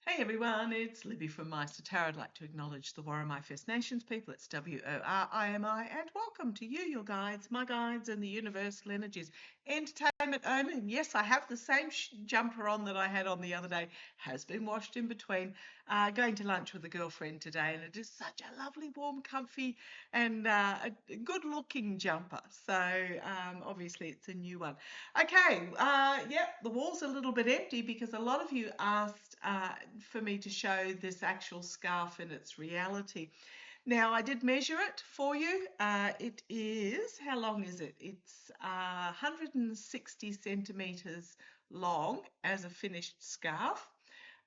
Hey everyone, it's Libby from maighstirtarot. I'd like to acknowledge the Warramai First Nations people. It's WORIMI, and welcome to you, your guides, my guides, and the universal energies. Entertainment only. And yes, I have the same jumper on that I had on the other day. Has been washed in between. Going to lunch with a girlfriend today, and it is such a lovely, warm, comfy, and a good-looking jumper. So obviously, it's a new one. Okay, the wall's a little bit empty because a lot of you asked for me to show this actual scarf in its reality. Now, I did measure it for you. It is, how long is it? It's 160 centimetres long as a finished scarf.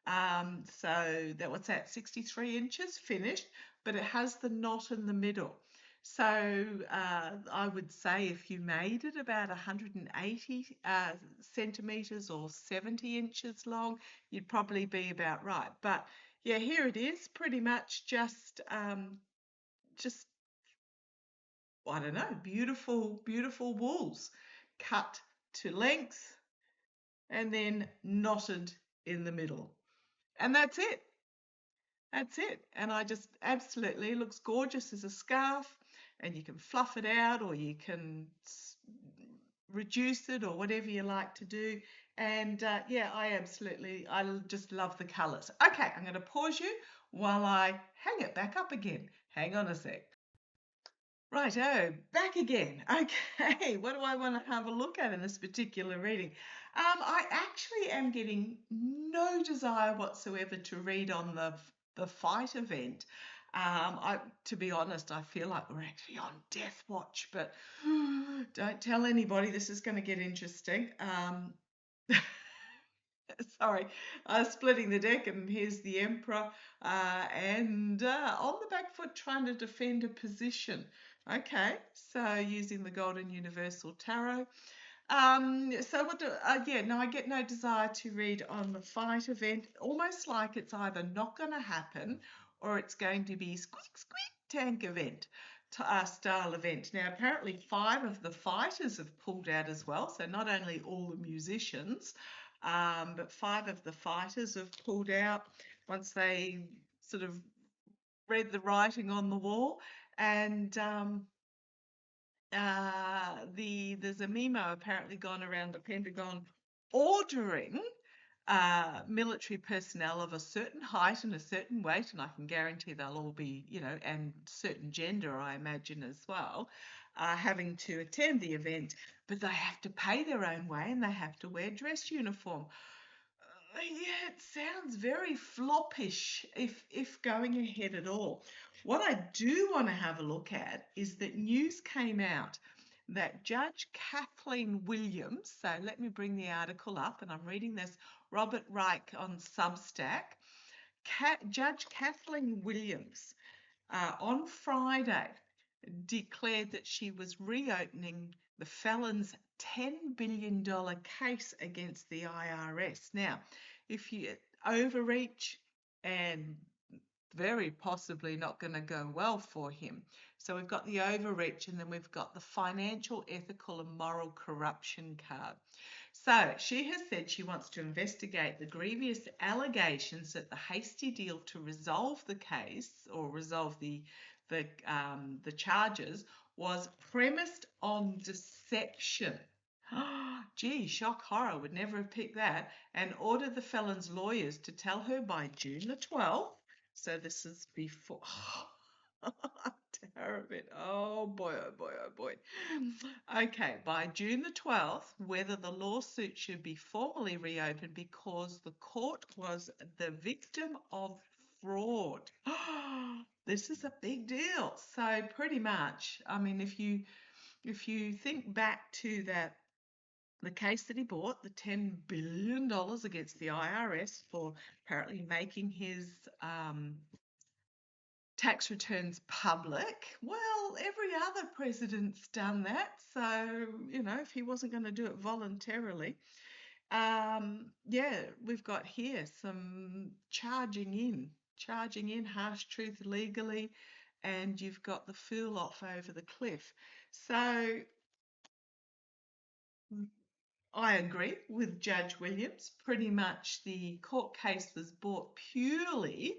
So what's that, 63 inches finished, but it has the knot in the middle. So I would say if you made it about 180 centimetres or 70 inches long, you'd probably be about right. But yeah, here it is, pretty much just I don't know, beautiful, beautiful wools cut to length and then knotted in the middle. And that's it. That's it. And I just absolutely, it looks gorgeous as a scarf, and you can fluff it out or you can reduce it or whatever you like to do. And yeah, I just love the colours. Okay, I'm going to pause you while I hang it back up again. Hang on a sec. Righto, back again. Okay, what do I want to have a look at in this particular reading? I actually am getting no desire whatsoever to read on the fight event. To be honest, I feel like we're actually on death watch, but don't tell anybody. This is going to get interesting. Sorry, splitting the deck, and here's the Emperor, and on the back foot trying to defend a position. Okay, so using the Golden Universal Tarot. So I get no desire to read on the fight event, almost like it's either not going to happen or it's going to be squeak, squeak, tank event. Style event. Now, apparently 5 of the fighters have pulled out as well, so not only all the musicians, but 5 of the fighters have pulled out once they sort of read the writing on the wall. And there's a memo apparently gone around the Pentagon ordering military personnel of a certain height and a certain weight, and I can guarantee they'll all be, and certain gender, I imagine, as well, having to attend the event, but they have to pay their own way and they have to wear dress uniform. Yeah, it sounds very floppish if going ahead at all. What I do want to have a look at is that news came out that Judge Kathleen Williams, so let me bring the article up, and I'm reading this, Robert Reich on Substack. Judge Kathleen Williams on Friday declared that she was reopening the felon's $10 billion case against the IRS. Now, if you overreach, and very possibly not going to go well for him. So we've got the overreach, and then we've got the financial, ethical, and moral corruption card. So she has said she wants to investigate the grievous allegations that the hasty deal to resolve the case or resolve the charges was premised on deception. Gee, shock horror, would never have picked that. And ordered the felon's lawyers to tell her by June the 12th. So this is before. Terrible. Oh boy, oh boy, oh boy. Okay, by June the 12th, whether the lawsuit should be formally reopened because the court was the victim of fraud. This is a big deal. So pretty much, I mean, if you think back to the case that he bought, the $10 billion against the IRS for apparently making his tax returns public. Well, every other president's done that. So, if he wasn't going to do it voluntarily, we've got here some charging in harsh truth legally, and you've got the fool off over the cliff. So I agree with Judge Williams. Pretty much the court case was brought purely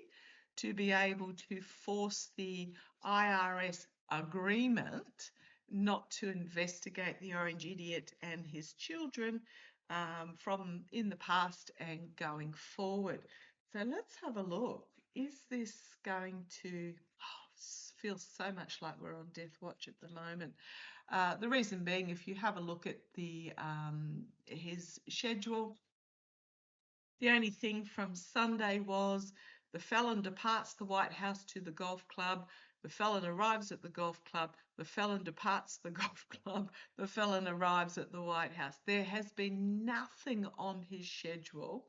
to be able to force the IRS agreement not to investigate the Orange Idiot and his children from in the past and going forward. So let's have a look. Is this going to feel so much like we're on death watch at the moment? The reason being, if you have a look at the his schedule, the only thing from Sunday was the felon departs the White House to the golf club. The felon arrives at the golf club. The felon departs the golf club. The felon arrives at the White House. There has been nothing on his schedule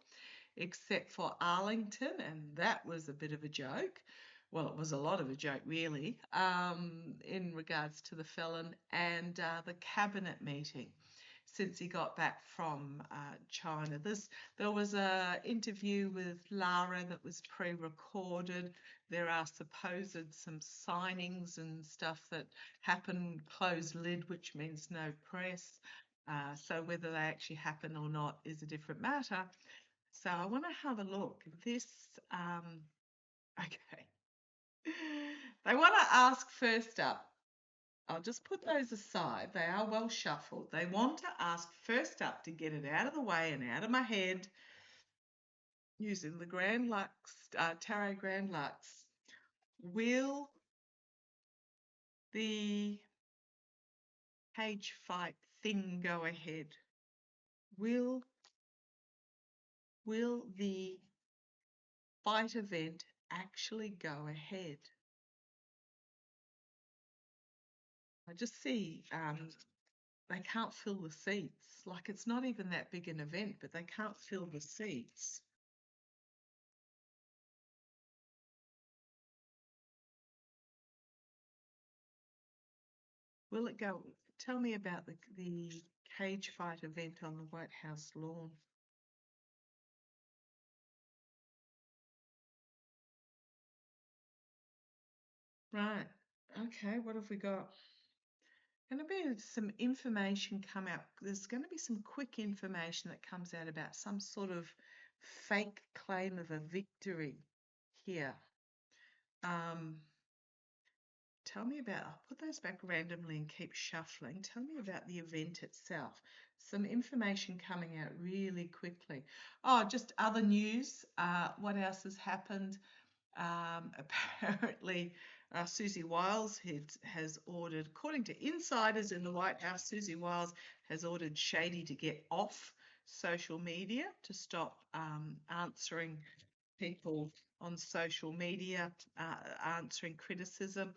except for Arlington, and that was a bit of a joke. Well, it was a lot of a joke, really, in regards to the felon and the cabinet meeting since he got back from China. There was an interview with Lara that was pre-recorded. There are supposed some signings and stuff that happen closed lid, which means no press. So whether they actually happen or not is a different matter. So I want to have a look. This, okay. They want to ask first up. I'll just put those aside. They are well shuffled. They want to ask first up to get it out of the way and out of my head using the Grand Lux, Tarot Grand Lux. Will the cage fight thing go ahead? Will the fight event actually go ahead? I just see they can't fill the seats. Like, it's not even that big an event, but they can't fill the seats. Will it go? Tell me about the cage fight event on the White House lawn. Right. Okay, what have we got? Going to be some information come out. There's going to be some quick information that comes out about some sort of fake claim of a victory here. Tell me about, I'll put those back randomly and keep shuffling. Tell me about the event itself. Some information coming out really quickly. Oh, just other news. What else has happened? Apparently, Susie Wiles has ordered, according to insiders in the White House, Susie Wiles has ordered Shady to get off social media to stop answering people on social media, answering criticism.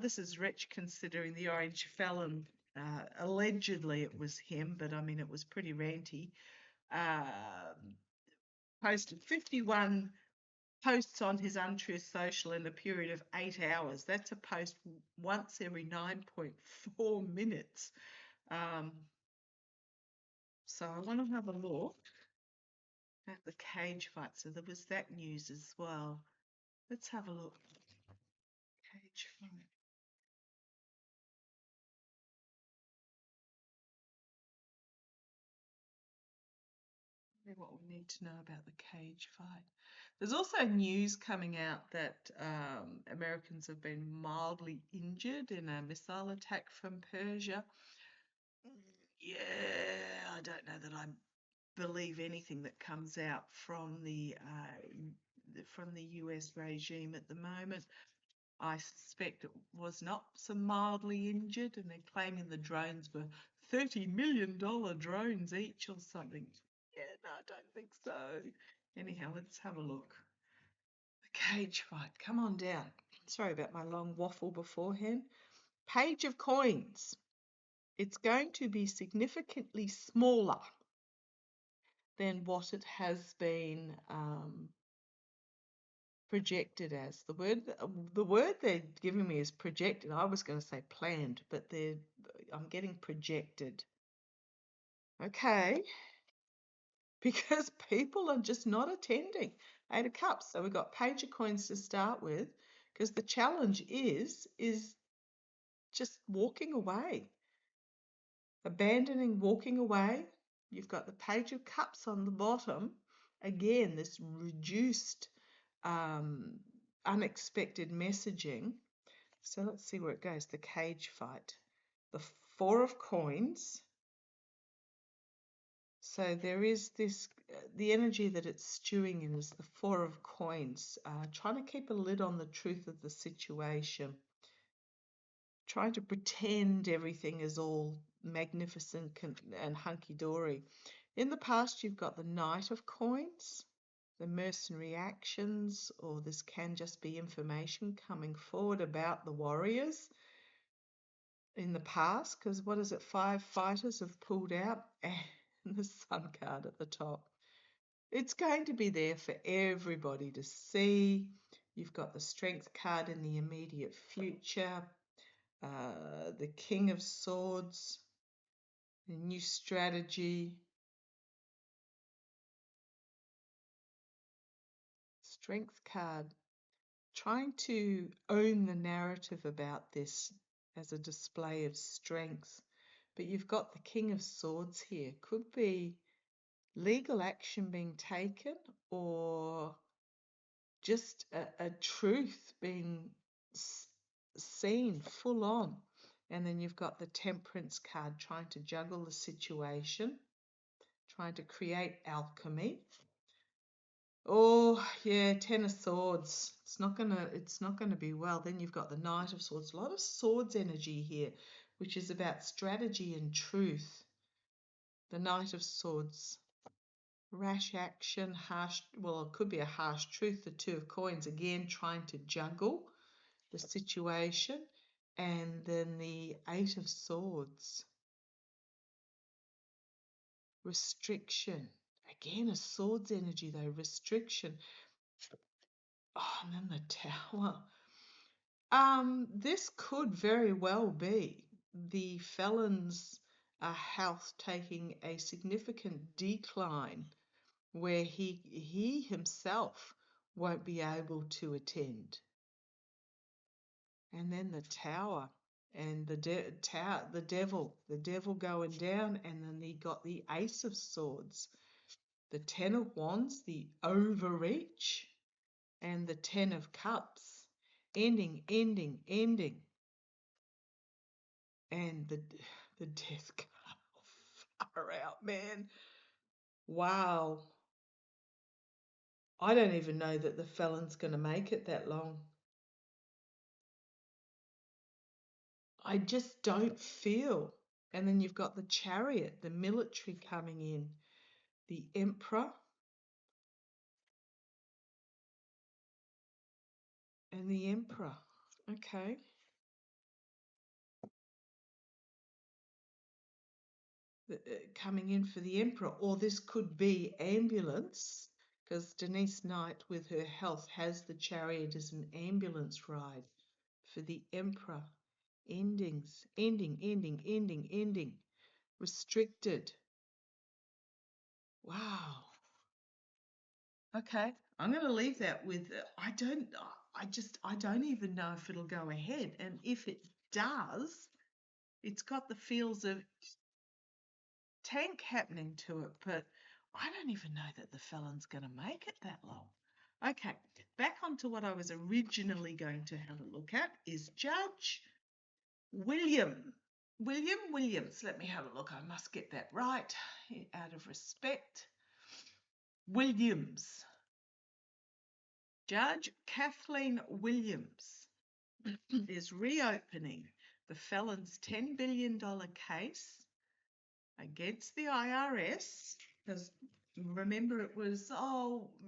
This is rich considering the Orange Felon, allegedly it was him, but I mean, it was pretty ranty, posted 51 posts on his Untruth social in a period of 8 hours. That's a post once every 9.4 minutes. So I want to have a look at the cage fight. So there was that news as well. Let's have a look. Cage fight. What we need to know about the cage fight. There's also news coming out that Americans have been mildly injured in a missile attack from Persia. Yeah, I don't know that I believe anything that comes out from the US regime at the moment. I suspect it was not some mildly injured, and they're claiming the drones were $30 million drones each or something. Yeah, no, I don't think so. Anyhow, let's have a look. The cage fight. Come on down. Sorry about my long waffle beforehand. Page of coins. It's going to be significantly smaller than what it has been projected as. The word they're giving me is projected. I was going to say planned, but I'm getting projected. Okay. Because people are just not attending. 8 of Cups. So we've got Page of Coins to start with, because the challenge is just walking away. Abandoning, walking away. You've got the Page of Cups on the bottom. Again, this reduced, unexpected messaging. So let's see where it goes. The cage fight. The Four of Coins. So there is this, the energy that it's stewing in is the Four of Coins, trying to keep a lid on the truth of the situation, trying to pretend everything is all magnificent and hunky-dory. In the past, you've got the Knight of Coins, the mercenary actions, or this can just be information coming forward about the warriors in the past, because what is it? 5 fighters have pulled out and the Sun card at the top. It's going to be there for everybody to see. You've got the Strength card in the immediate future, the King of Swords, the new strategy, Strength card, trying to own the narrative about this as a display of strength. But you've got the King of Swords here. Could be legal action being taken or just a truth being seen full on. And then you've got the Temperance card, trying to juggle the situation, trying to create alchemy. Oh yeah, Ten of Swords. It's not gonna be well. Then you've got the Knight of Swords. A lot of swords energy here, which is about strategy and truth. The Knight of Swords. Rash action, harsh, well, it could be a harsh truth. The Two of Coins, again, trying to juggle the situation. And then the Eight of Swords. Restriction. Again, a swords energy though, restriction. Oh, and then the Tower. This could very well be the felon's health taking a significant decline where he himself won't be able to attend. And then the Tower and the devil going down, and then he got the Ace of Swords, the Ten of Wands, the overreach, and the Ten of Cups, ending, and the Death card. Far out, man. Wow. I don't even know that the felon's going to make it that long. I just don't feel. And then you've got the Chariot, the military coming in, the Emperor, and the Emperor. Okay. Coming in for the Emperor, or this could be ambulance, because Denise Knight with her health has the Chariot as an ambulance ride for the Emperor. Endings, ending, restricted. Wow. Okay, I'm going to leave that with, I don't even know if it'll go ahead. And if it does, it's got the feels of tank happening to it, but I don't even know that the felon's going to make it that long. Okay, back onto what I was originally going to have a look at is Judge Williams. Let me have a look. I must get that right out of respect. Williams. Judge Kathleen Williams is reopening the felon's $10 billion case against the IRS, because remember it was,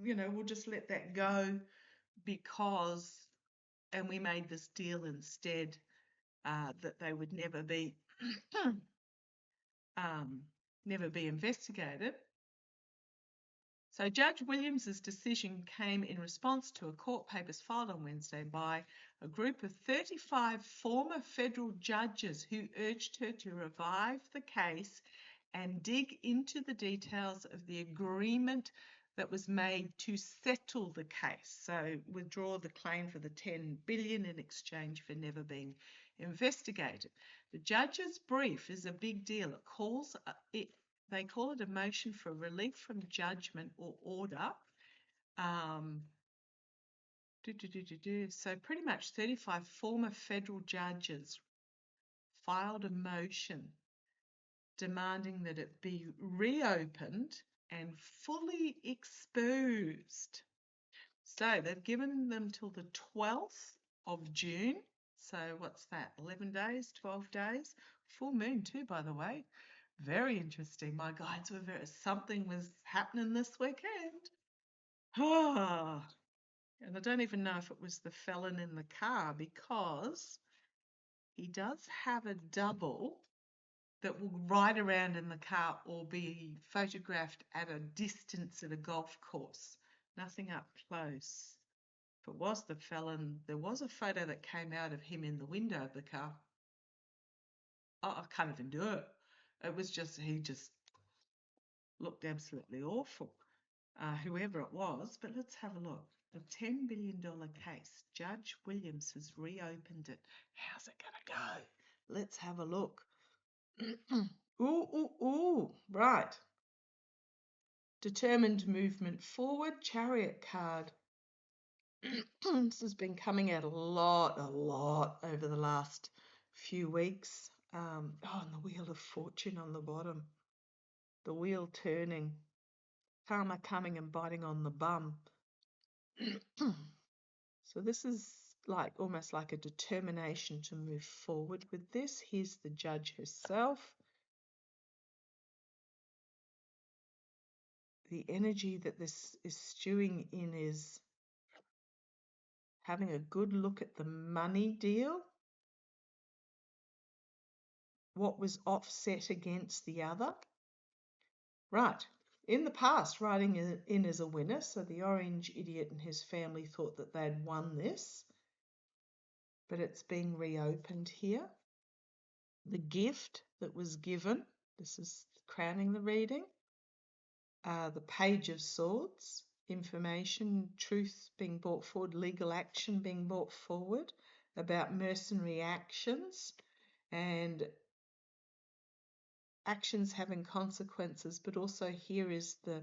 we'll just let that go because, and we made this deal instead that they would never be investigated. So Judge Williams's decision came in response to a court papers filed on Wednesday by a group of 35 former federal judges who urged her to revive the case and dig into the details of the agreement that was made to settle the case. So withdraw the claim for the $10 billion in exchange for never being investigated. The judge's brief is a big deal. It calls they call it a motion for relief from judgment or order. So pretty much 35 former federal judges filed a motion demanding that it be reopened and fully exposed. So they've given them till the 12th of June. So what's that, 11 days, 12 days? Full moon too, by the way. Very interesting. My guides were something was happening this weekend. And I don't even know if it was the felon in the car, because he does have a double that will ride around in the car or be photographed at a distance at a golf course. Nothing up close. If it was the felon, there was a photo that came out of him in the window of the car. Oh, I can't even do it. It was just, he just looked absolutely awful, whoever it was. But let's have a look. The $10 billion case. Judge Williams has reopened it. How's it going to go? Let's have a look. Ooh. Right. Determined movement forward. Chariot card. This has been coming out a lot over the last few weeks. And the Wheel of Fortune on the bottom. The wheel turning. Karma coming and biting on the bum. So this is like almost like a determination to move forward with this. Here's the judge herself. The energy that this is stewing in is having a good look at the money deal. What was offset against the other. Right. In the past, writing in as a winner, so the orange idiot and his family thought that they'd won this, but it's being reopened here. The gift that was given, this is crowning the reading. The Page of Swords, information, truth being brought forward, legal action being brought forward about mercenary actions and actions having consequences, but also here is the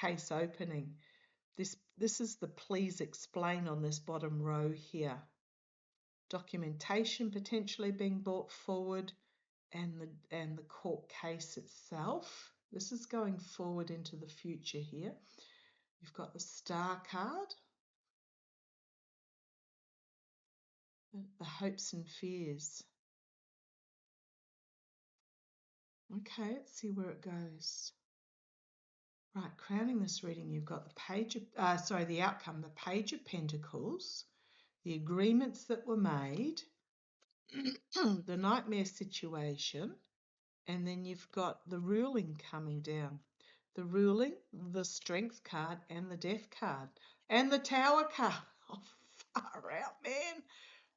case opening. This is the please explain on this bottom row here. Documentation potentially being brought forward and the court case itself. This is going forward into the future here. You've got the Star card, the hopes and fears. Okay, let's see where it goes. Right, crowning this reading, you've got the the outcome, the Page of Pentacles, the agreements that were made, the nightmare situation, and then you've got the ruling coming down. The ruling, the Strength card, and the Death card, and the Tower card. Oh, far out, man.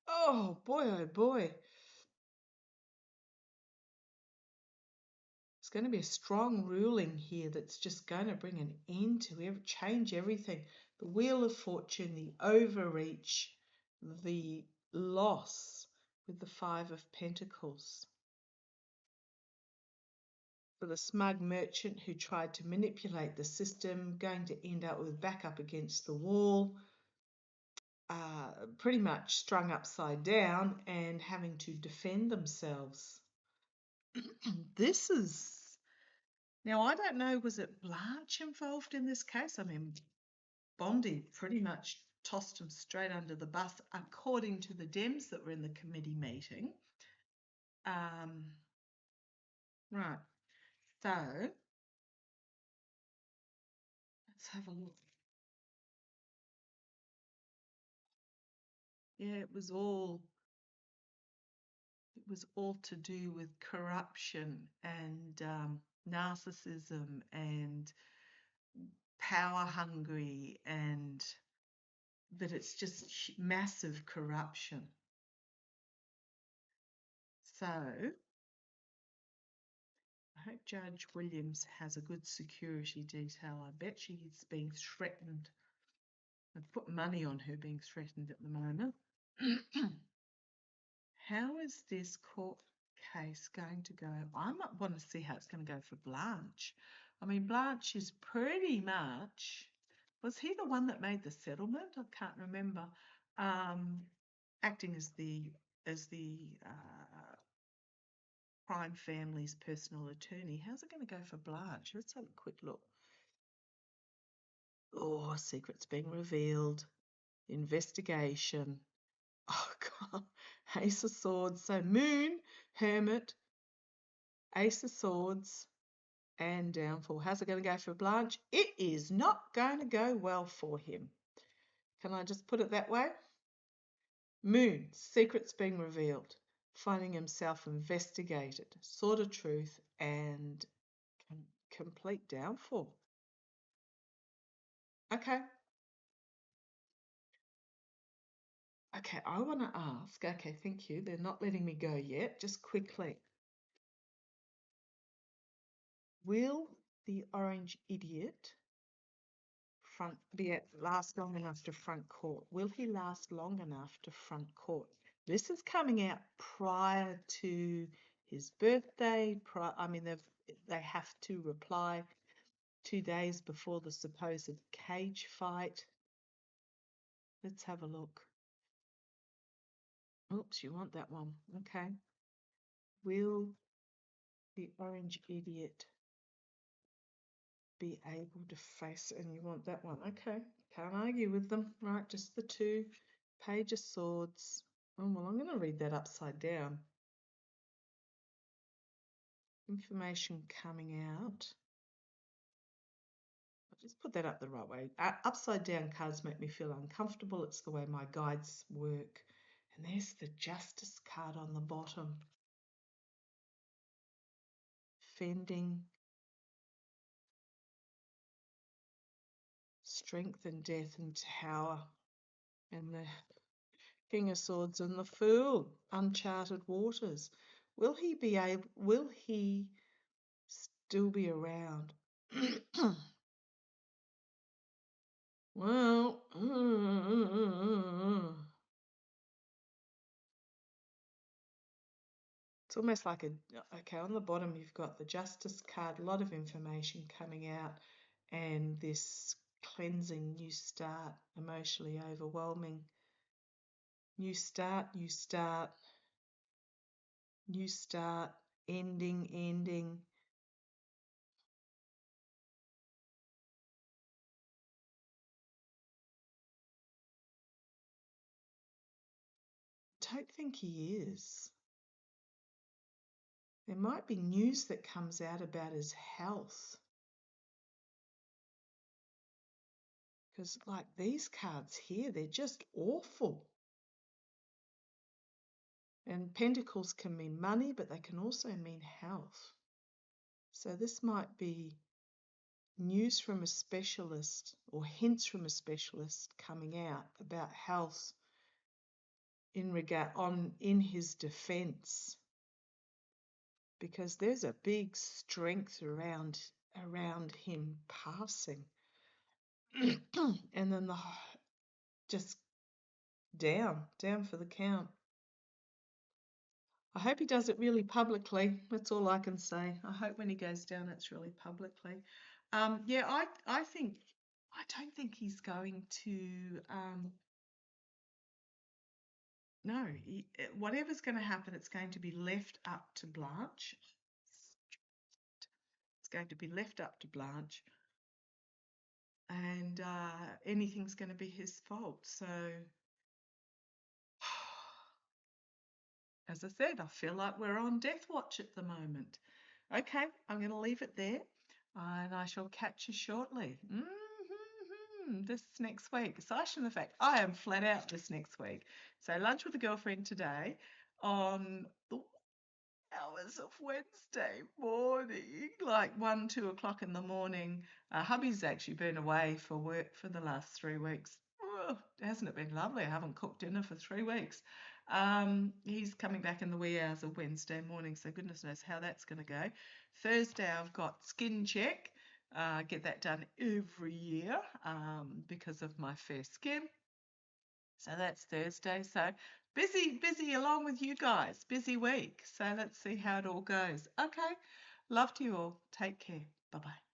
Oh, boy. It's going to be a strong ruling here that's just going to bring an end to change everything. The Wheel of Fortune, the overreach, the loss with the Five of Pentacles. For the smug merchant who tried to manipulate the system, going to end up with back up against the wall, pretty much strung upside down and having to defend themselves. This is... Now, I don't know, was it Blanche involved in this case? I mean, Bondi pretty much tossed him straight under the bus, according to the Dems that were in the committee meeting. Right, so let's have a look. Yeah, it was all to do with corruption and narcissism and power hungry, and that it's just massive corruption. So I hope Judge Williams has a good security detail. I bet she's being threatened. I've put money on her being threatened at the moment. How is this court case going to go? I might want to see how it's going to go for Blanche. I mean, Blanche is pretty much, was he the one that made the settlement? I can't remember. Acting as the crime family's personal attorney. How's it going to go for Blanche? Let's have a quick look. Oh, secrets being revealed. Investigation. Oh, God. Ace of Swords. So Moon, Hermit, Ace of Swords, and Downfall. How's it going to go for Blanche? It is not going to go well for him. Can I just put it that way? Moon, secrets being revealed. Finding himself investigated. Sword of Truth and complete downfall. Okay. Okay, I want to ask. Okay, thank you. They're not letting me go yet. Just quickly. Will the orange idiot last long enough to front court? Will he last long enough to front court? This is coming out prior to his birthday. I mean, they have to reply 2 days before the supposed cage fight. Let's have a look. Oops, you want that one. Okay. Will the orange idiot be able to face, and you want that one. Okay, can't argue with them. Right, just the two. Page of Swords. Oh, well, I'm going to read that upside down. Information coming out. I'll just put that up the right way. Upside down cards make me feel uncomfortable. It's the way my guides work. And there's the Justice card on the bottom. Fending. Strength and Death and Tower. And the King of Swords and the Fool. Uncharted waters. Will he still be around? Well, it's almost like okay, on the bottom you've got the Justice card, a lot of information coming out, and this cleansing, new start, emotionally overwhelming. New start, ending. I don't think he is. There might be news that comes out about his health. Because like these cards here, they're just awful. And pentacles can mean money, but they can also mean health. So this might be news from a specialist or hints from a specialist coming out about health in his defense. Because there's a big strength around him passing. And then just down for the count. I hope he does it really publicly. That's all I can say. I hope when he goes down, it's really publicly. Yeah, I don't think he's going to. No, whatever's going to happen, it's going to be left up to Blanche. It's going to be left up to Blanche, and anything's going to be his fault. So. As I said, I feel like we're on death watch at the moment. Okay, I'm going to leave it there and I shall catch you shortly. This next week, aside from the fact I am flat out this next week. So lunch with a girlfriend today on the hours of Wednesday morning, like 1, 2 o'clock in the morning. Hubby's actually been away for work for the last 3 weeks. Oh, hasn't it been lovely? I haven't cooked dinner for 3 weeks. He's coming back in the wee hours of Wednesday morning, so goodness knows how that's going to go. Thursday, I've got skin check. Get that done every year because of my fair skin. So that's Thursday. So busy along with you guys. Busy week. So let's see how it all goes. Okay. Love to you all. Take care. Bye-bye.